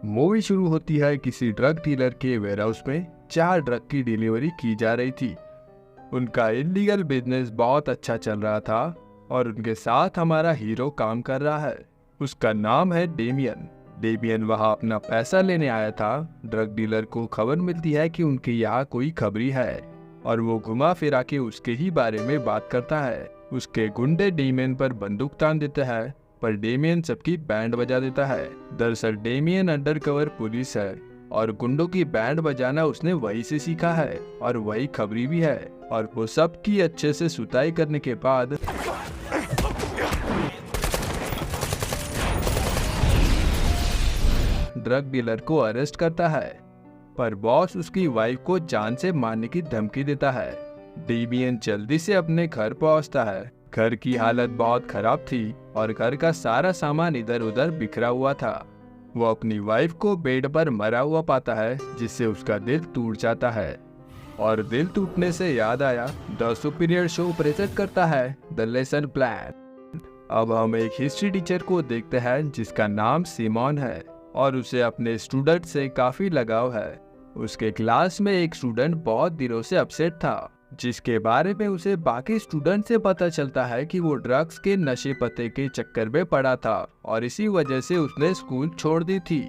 Movie शुरू होती है किसी ड्रग डीलर के वेयरहाउस में। 4 ड्रग की डिलीवरी की जा रही थी। उनका इलीगल बिजनेस बहुत अच्छा चल रहा था और उनके साथ हमारा हीरो काम कर रहा है। उसका नाम है डेमियन। डेमियन वहाँ अपना पैसा लेने आया था। ड्रग डीलर को खबर मिलती है कि उनके यहाँ कोई खबरी है और वो घुमा फिरा के उसके ही बारे में बात करता है। उसके गुंडे डेमियन पर बंदूक तान देते हैं, पर डेमियन सबकी बैंड बजा देता है। दरअसल डेमियन अंडरकवर पुलिस है और गुंडों की बैंड बजाना उसने वही से सीखा है और वही खबरी भी है। और वो सबकी अच्छे से सुताई करने के बाद ड्रग डीलर को अरेस्ट करता है, पर बॉस उसकी वाइफ को जान से मारने की धमकी देता है। डेमियन जल्दी से अपने घर पहुंचता है। घर की हालत बहुत खराब थी और घर का सारा सामान इधर उधर बिखरा हुआ था। वो अपनी वाइफ को बेड पर मरा हुआ पाता है, जिससे उसका दिल टूट जाता है। और दिल टूटने से याद आया, द सुपीरियर शो प्रेजेंट करता है द लेसन प्लान। अब हम एक हिस्ट्री टीचर को देखते हैं जिसका नाम सिमोन है और उसे अपने स्टूडेंट से काफी लगाव है। उसके क्लास में एक स्टूडेंट बहुत दिनों से अपसेट था, जिसके बारे में उसे बाकी स्टूडेंट से पता चलता है कि वो ड्रग्स के नशे पते के चक्कर में पड़ा था और इसी वजह से उसने स्कूल छोड़ दी थी।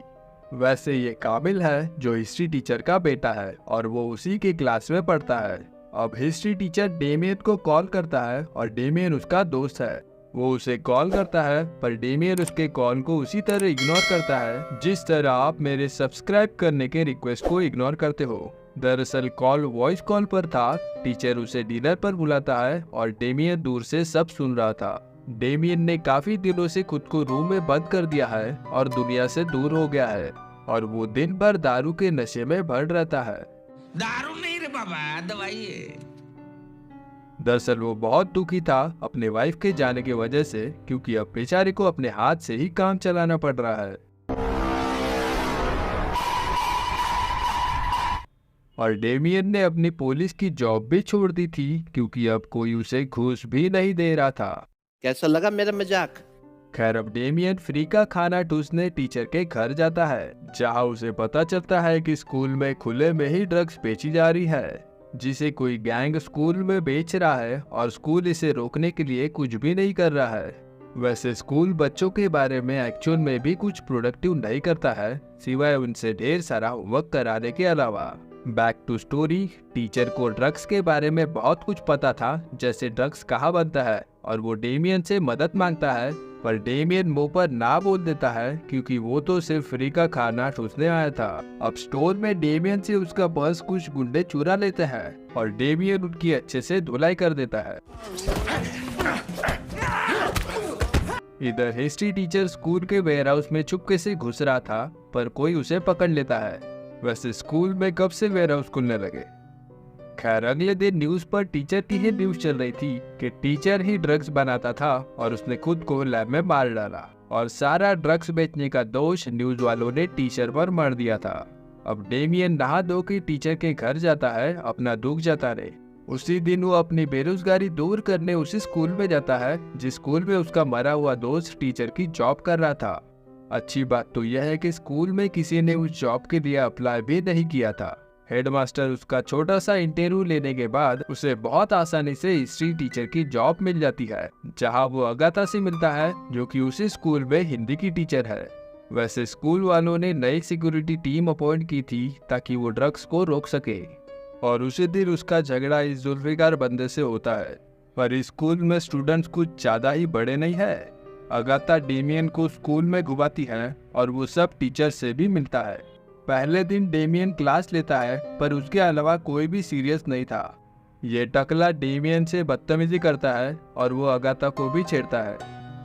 वैसे ये काबिल है जो हिस्ट्री टीचर का बेटा है और वो उसी के क्लास में पढ़ता है। अब हिस्ट्री टीचर डेमियन को कॉल करता है और डेमियन उसका दोस्त है। वो उसे कॉल करता है, पर डेमियन उसके कॉल को उसी तरह इग्नोर करता है जिस तरह आप मेरे सब्सक्राइब करने के रिक्वेस्ट को इग्नोर करते हो। दरअसल कॉल वॉइस कॉल पर था। टीचर उसे डिनर पर बुलाता है और डेमियन दूर से सब सुन रहा था। डेमियन ने काफी दिनों से खुद को रूम में बंद कर दिया है और दुनिया से दूर हो गया है और वो दिन भर दारू के नशे में भर रहता है। दारू नहीं रे बाबा, दवाई है। दरअसल वो बहुत दुखी था अपने वाइफ के जाने की वजह से, क्योंकि अब बेचारे को अपने हाथ से ही काम चलाना पड़ रहा है। और डेमियन ने अपनी पुलिस की जॉब भी छोड़ दी थी, क्योंकि अब कोई उसे घूस भी नहीं दे रहा था। कैसा लगा मेरा मजाक? खैर, अब डेमियन फ्री का खाना ठूसने टीचर के घर जाता है, जहां उसे पता चलता है कि स्कूल में खुले में ही ड्रग्स बेची जा रही है, जिसे कोई गैंग स्कूल में बेच रहा है और स्कूल इसे रोकने के लिए कुछ भी नहीं कर रहा है। वैसे स्कूल बच्चों के बारे में एक्चुअल में भी कुछ प्रोडक्टिव नहीं करता है, सिवाय उनसे ढेर सारा होमवर्क कराने के अलावा। Back to story. टीचर को ड्रग्स के बारे में बहुत कुछ पता था, जैसे ड्रग्स कहाँ बनता है, और वो डेमियन से मदद मांगता है, पर डेमियन मुंह पर ना बोल देता है क्योंकि वो तो सिर्फ फ्री का खाना ठूसने आया था। अब स्टोर में डेमियन से उसका पर्स कुछ गुंडे चुरा लेते हैं और डेमियन उनकी अच्छे से धुलाई कर देता है। इधर हिस्ट्री टीचर स्कूल के वेयरहाउस में चुपके से घुस रहा था, पर कोई उसे पकड़ लेता है। वैसे स्कूल में कब से वेयरहाउस खुलने लगे? खैर, अगले दिन न्यूज पर टीचर की ही न्यूज चल रही थी कि टीचर ही ड्रग्स बनाता था और उसने खुद को लैब में मार डाला, और सारा ड्रग्स बेचने का दोष न्यूज वालों ने टीचर पर मर दिया था। अब डेमियन नहा धो के टीचर के घर जाता है अपना दुख जताने। उसी दिन वो अपनी बेरोजगारी दूर करने उसी स्कूल में जाता है जिस स्कूल में उसका मरा हुआ दोस्त टीचर की जॉब कर रहा था। अच्छी बात तो यह है कि स्कूल में किसी ने उस जॉब के लिए अप्लाई भी नहीं किया था। हेडमास्टर उसका छोटा सा इंटरव्यू लेने के बाद उसे बहुत आसानी से हिस्ट्री टीचर की जॉब मिल जाती है, जहां वो अगाथा से मिलता है, जो कि उसी स्कूल में हिंदी की टीचर है। वैसे स्कूल वालों ने नई सिक्योरिटी टीम अपॉइंट की थी ताकि वो ड्रग्स को रोक सके, और उसी दिन उसका झगड़ा इस जुल्फिकार बंदे से होता है। पर इस स्कूल में स्टूडेंट्स कुछ ज्यादा ही बड़े नहीं है। अगाथा डेमियन को स्कूल में घुमाती है और वो सब टीचर से भी मिलता है। पहले दिन डेमियन क्लास लेता है, पर उसके अलावा कोई भी सीरियस नहीं था। ये टकला डेमियन से बदतमीजी करता है और वो अगाथा को भी छेड़ता है।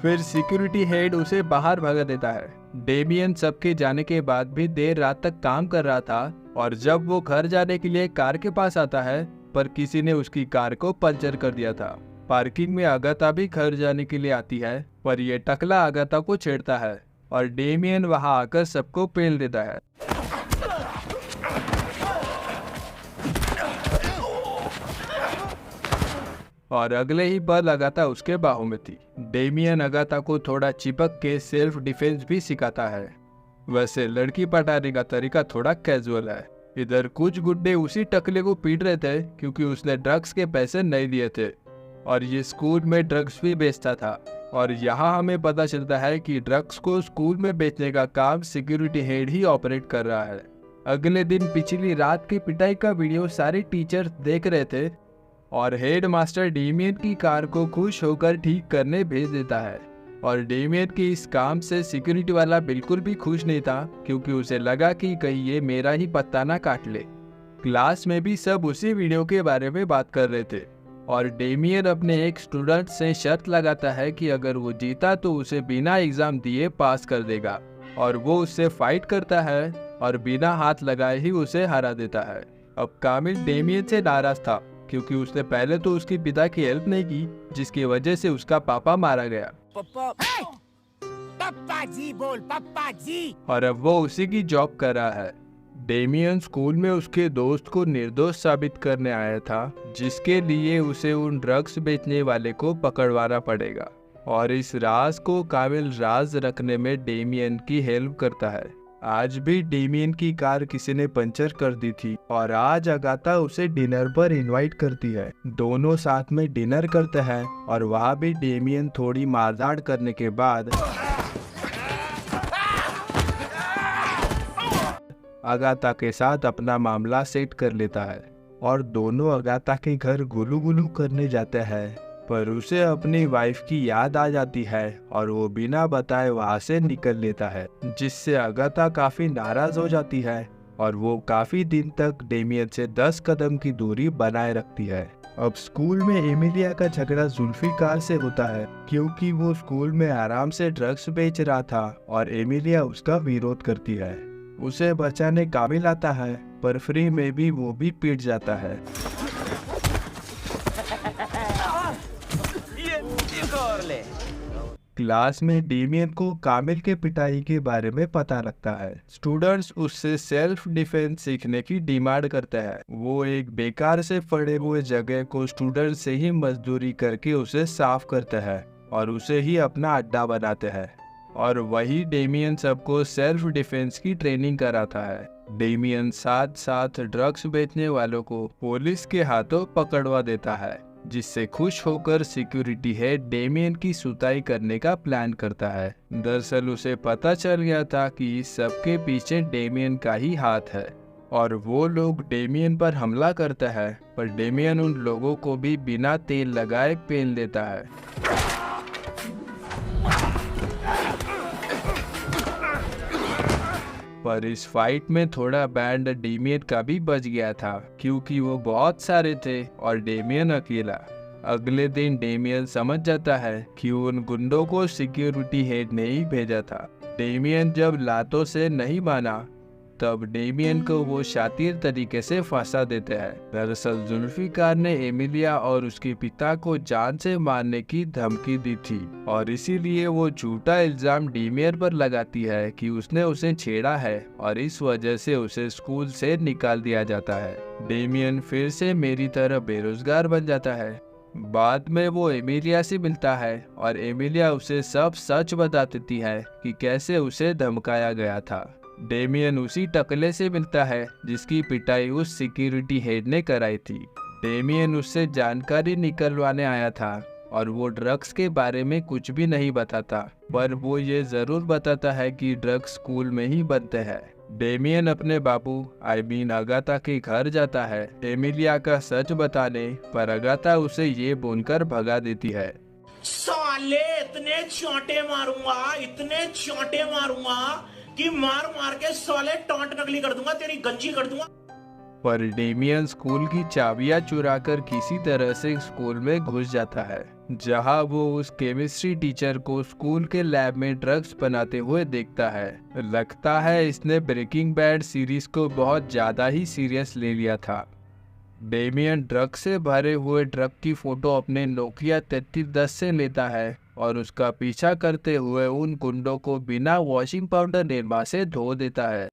फिर सिक्योरिटी हेड उसे बाहर भगा देता है। डेमियन सबके जाने के बाद भी देर रात तक काम कर रहा था, और जब वो घर जाने के लिए कार के पास आता है, पर किसी ने उसकी कार को पंचर कर दिया था। पार्किंग में अगाथा भी घर जाने के लिए आती है, पर ये टकला अगाथा को छेड़ता है और डेमियन वहां आकर सबको पेल देता है। और अगले ही पल अगाथा उसके बाहों में थी। डेमियन अगाथा को थोड़ा चिपक के सेल्फ डिफेंस भी सिखाता है। वैसे लड़की पटाने का तरीका थोड़ा कैजुअल है। इधर कुछ गुड्डे उसी टकले को पीट रहे थे क्योंकि उसने ड्रग्स के पैसे नहीं दिए थे और ये स्कूल में ड्रग्स भी बेचता था। और यहाँ हमें पता चलता है कि ड्रग्स को स्कूल में बेचने का काम सिक्योरिटी हेड ही ऑपरेट कर रहा है। अगले दिन पिछली रात की पिटाई का वीडियो सारे टीचर्स देख रहे थे और हेड मास्टर डेमियन की कार को खुश होकर ठीक करने भेज देता है। और डेमियन के इस काम से सिक्योरिटी वाला बिल्कुल भी खुश नहीं था क्योंकि उसे लगा कि कहीं ये मेरा ही पत्ता ना काट ले। क्लास में भी सब उसी वीडियो के बारे में बात कर रहे थे और डेमियन अपने एक स्टूडेंट से शर्त लगाता है कि अगर वो जीता तो उसे बिना एग्जाम दिए पास कर देगा और वो उससे फाइट करता है और बिना हाथ लगाए ही उसे हरा देता है। अब कामिल डेमियन से नाराज था क्योंकि उसने पहले तो उसके पिता की हेल्प नहीं की जिसकी वजह से उसका पापा मारा गया। पप्पा जी बोल, पप्पा जी। और अब वो उसी की जॉब कर रहा है। डेमियन स्कूल में उसके दोस्त को निर्दोष साबित करने आया था जिसके लिए उसे उन ड्रग्स बेचने वाले को पकड़वाना पड़ेगा और इस राज को कामिल राज रखने में डेमियन की हेल्प करता है। आज भी डेमियन की कार किसी ने पंचर कर दी थी और आज अगाथा उसे डिनर पर इनवाइट करती है। दोनों साथ में डिनर करते हैं और वहाँ भी डेमियन थोड़ी मारधाड़ करने के बाद अगाथा के साथ अपना मामला सेट कर लेता है और दोनों अगाथा के घर गुलू गुलू करने जाते हैं। पर उसे अपनी वाइफ की याद आ जाती है और वो बिना बताए वहाँ से निकल लेता है जिससे अगाथा काफी नाराज हो जाती है और वो काफी दिन तक डेमियन से 10 कदम की दूरी बनाए रखती है। अब स्कूल में एमिलिया का झगड़ा जुल्फिकार से होता है क्योंकि वो स्कूल में आराम से ड्रग्स बेच रहा था और एमिलिया उसका विरोध करती है। उसे बचाने कामिल आता है पर फ्री में भी वो भी पीट जाता है। क्लास में डेमियन को कामिल के पिटाई के बारे में पता लगता है। स्टूडेंट्स उससे सेल्फ डिफेंस सीखने की डिमांड करते हैं। वो एक बेकार से पड़े हुए जगह को स्टूडेंट से ही मजदूरी करके उसे साफ करते हैं और उसे ही अपना अड्डा बनाते हैं और वही डेमियन सबको सेल्फ डिफेंस की ट्रेनिंग कराता है। डेमियन साथ साथ ड्रग्स बेचने वालों को पुलिस के हाथों पकड़वा देता है जिससे खुश होकर सिक्योरिटी हेड डेमियन की सुताई करने का प्लान करता है। दरअसल उसे पता चल गया था कि इस सबके पीछे डेमियन का ही हाथ है और वो लोग डेमियन पर हमला करता है पर डेमियन उन लोगों को भी बिना तेल लगाए पेल देता है। पर इस फाइट में थोड़ा बैंड डेमियन का भी बच गया था क्योंकि वो बहुत सारे थे और डेमियन अकेला। अगले दिन डेमियन समझ जाता है कि उन गुंडों को सिक्योरिटी हेड ने ही भेजा था। डेमियन जब लातों से नहीं माना तब डेमियन को वो शातिर तरीके से फंसा देते हैं। दरअसल जुल्फिकार ने एमिलिया और उसके पिता को जान से मारने की धमकी दी थी और इसीलिए वो झूठा इल्जाम डेमियन पर लगाती है कि उसने उसे छेड़ा है और इस वजह से उसे स्कूल से निकाल दिया जाता है। डेमियन फिर से मेरी तरह बेरोजगार बन जाता है। बाद में वो एमिलिया से मिलता है और एमिलिया उसे सब सच बता देती है कि कैसे उसे धमकाया गया था। डेमियन उसी टकले से मिलता है जिसकी पिटाई उस सिक्योरिटी हेड ने कराई थी। डेमियन उससे जानकारी निकलवाने आया था और वो ड्रग्स के बारे में कुछ भी नहीं बताता पर वो ये जरूर बताता है कि ड्रग्स स्कूल में ही बनते हैं। डेमियन अपने बाबू अगाथा के घर जाता है एमिलिया का सच बताने पर अगाथा उसे ये बोलकर भगा देती है, साले इतने चोटे मारूंगा कि मार मार के साले टॉन्ट नकली कर दूंगा, तेरी गंजी कर दूंगा। पर डेमियन स्कूल की चाबियां चुराकर किसी तरह से स्कूल में घुस जाता है जहां वो उस केमिस्ट्री टीचर को स्कूल के लैब में ड्रग्स बनाते हुए देखता है। लगता है इसने ब्रेकिंग बैड सीरीज को बहुत ज्यादा ही सीरियस ले लिया था। डेमियन ड्रग से भरे हुए ट्रक की फोटो अपने नोकिया 3310 से लेता है और उसका पीछा करते हुए उन गुंडों को बिना वॉशिंग पाउडर निरमा से धो देता है।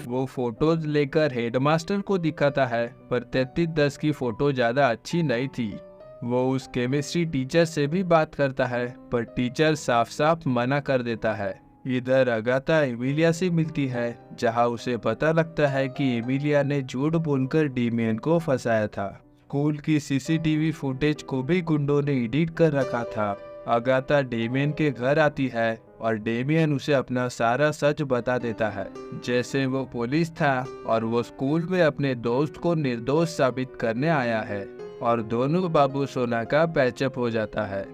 वो फोटोज लेकर हेडमास्टर को दिखाता है पर 3310 की फोटो ज्यादा अच्छी नहीं थी। वो उस केमिस्ट्री टीचर से भी बात करता है, पर टीचर साफ साफ मना कर देता है। इधर अगाथा एमिलिया से मिलती है, जहां उसे पता लगता है कि एमिलिया ने झूठ बोलकर डेमियन को फंसाया था। स्कूल की सीसीटीवी फुटेज को भी गुंडों ने एडिट कर रखा था। अगाथा डेमियन के घर आती है और डेमियन उसे अपना सारा सच बता देता है, जैसे वो पुलिस था और वो स्कूल में अपने दोस्त को निर्दोष साबित करने आया है, और दोनों बाबू सोना का पैचअप हो जाता है।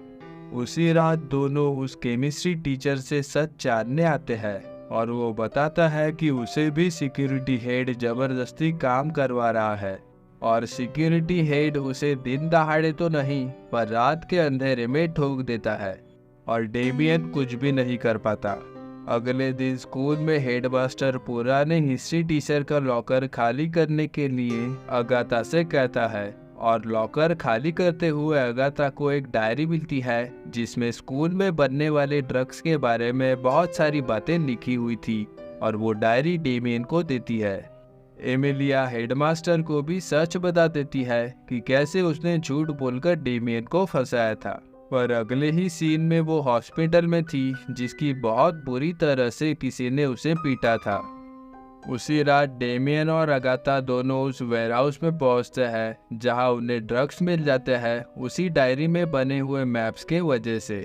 उसी रात दोनों उस केमिस्ट्री टीचर से सच जानने आते हैं और वो बताता है कि उसे भी सिक्योरिटी हेड जबरदस्ती काम करवा रहा है, और सिक्योरिटी हेड उसे दिन दहाड़े तो नहीं पर रात के अंधेरे में ठोक देता है, और डेमियन कुछ भी नहीं कर पाता। अगले दिन स्कूल में हेडमास्टर पुराने हिस्ट्री टीचर का लॉकर खाली करने के लिए अगाथा से कहता है, और लॉकर खाली करते हुए अगाथा को एक डायरी मिलती है जिसमें स्कूल में बनने वाले ड्रग्स के बारे में बहुत सारी बातें लिखी हुई थी, और वो डायरी डेमियन को देती है। एमिलिया हेडमास्टर को भी सच बता देती है कि कैसे उसने झूठ बोलकर डेमियन को फंसाया था, पर अगले ही सीन में वो हॉस्पिटल में थी, जिसकी बहुत बुरी तरह से किसी ने उसे पीटा था। उसी रात डेमियन और अगाथा दोनों उस वेयरहाउस में पहुंचते हैं जहां उन्हें ड्रग्स मिल जाते हैं, उसी डायरी में बने हुए मैप्स के वजह से।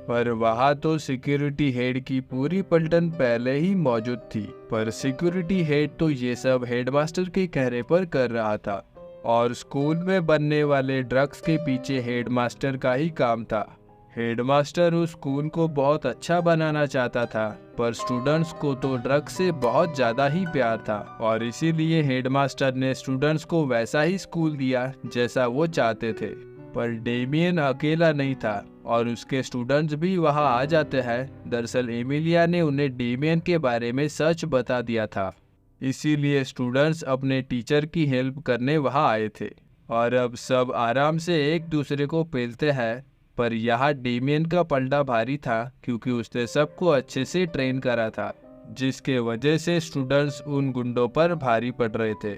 पर वहां तो सिक्योरिटी हेड की पूरी पलटन पहले ही मौजूद थी, पर सिक्योरिटी हेड तो ये सब हेडमास्टर के कहने पर कर रहा था, और स्कूल में बनने वाले ड्रग्स के पीछे हेडमास्टर का ही काम था। हेडमास्टर उस स्कूल को बहुत अच्छा बनाना चाहता था, पर स्टूडेंट्स को तो ड्रग्स से बहुत ज़्यादा ही प्यार था, और इसीलिए हेडमास्टर ने स्टूडेंट्स को वैसा ही स्कूल दिया जैसा वो चाहते थे। पर डेमियन अकेला नहीं था और उसके स्टूडेंट्स भी वहां आ जाते हैं। दरअसल एमिलिया ने उन्हें डेमियन के बारे में सच बता दिया था, इसीलिए स्टूडेंट्स अपने टीचर की हेल्प करने वहां आए थे, और अब सब आराम से एक दूसरे को पेलते हैं। पर यहाँ डेमियन का पलड़ा भारी था, क्योंकि उसने सबको अच्छे से ट्रेन करा था, जिसके वजह से स्टूडेंट्स उन गुंडों पर भारी पड़ रहे थे।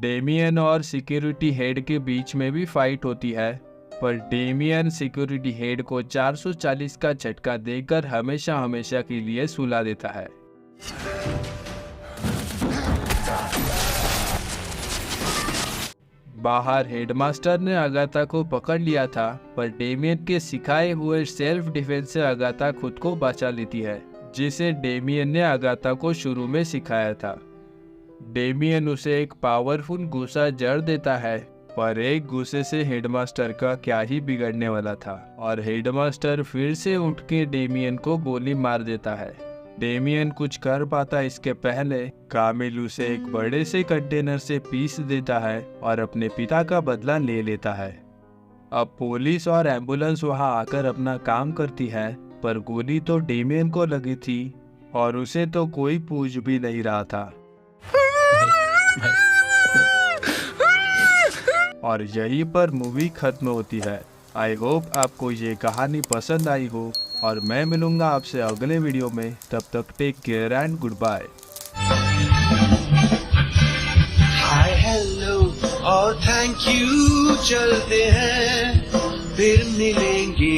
डेमियन और सिक्योरिटी हेड के बीच में भी फाइट होती है, पर डेमियन सिक्योरिटी हेड को 440 का झटका देकर हमेशा हमेशा के लिए सुला देता है। बाहर हेडमास्टर ने अगाथा को पकड़ लिया था, पर डेमियन के सिखाए हुए सेल्फ डिफेंस से अगाथा खुद को बचा लेती है, जिसे डेमियन ने अगाथा को शुरू में सिखाया था। डेमियन उसे एक पावरफुल गुस्सा जड़ देता है, पर एक गुस्से से हेडमास्टर का क्या ही बिगड़ने वाला था, और हेडमास्टर फिर से उठ के डेमियन को गोली मार देता है। डेमियन कुछ कर पाता इसके पहले कामिल उसे एक बड़े से कंटेनर से पीस देता है और अपने पिता का बदला ले लेता है। अब पुलिस और एम्बुलेंस वहां आकर अपना काम करती है, पर गोली तो डेमियन को लगी थी और उसे तो कोई पूछ भी नहीं रहा था। और यहीं पर मूवी खत्म होती है। आई होप आपको ये कहानी पसंद आई हो, और मैं मिलूंगा आपसे अगले वीडियो में। तब तक take care and good bye. Hi hello और थैंक यू, चलते हैं फिर मिलेंगे।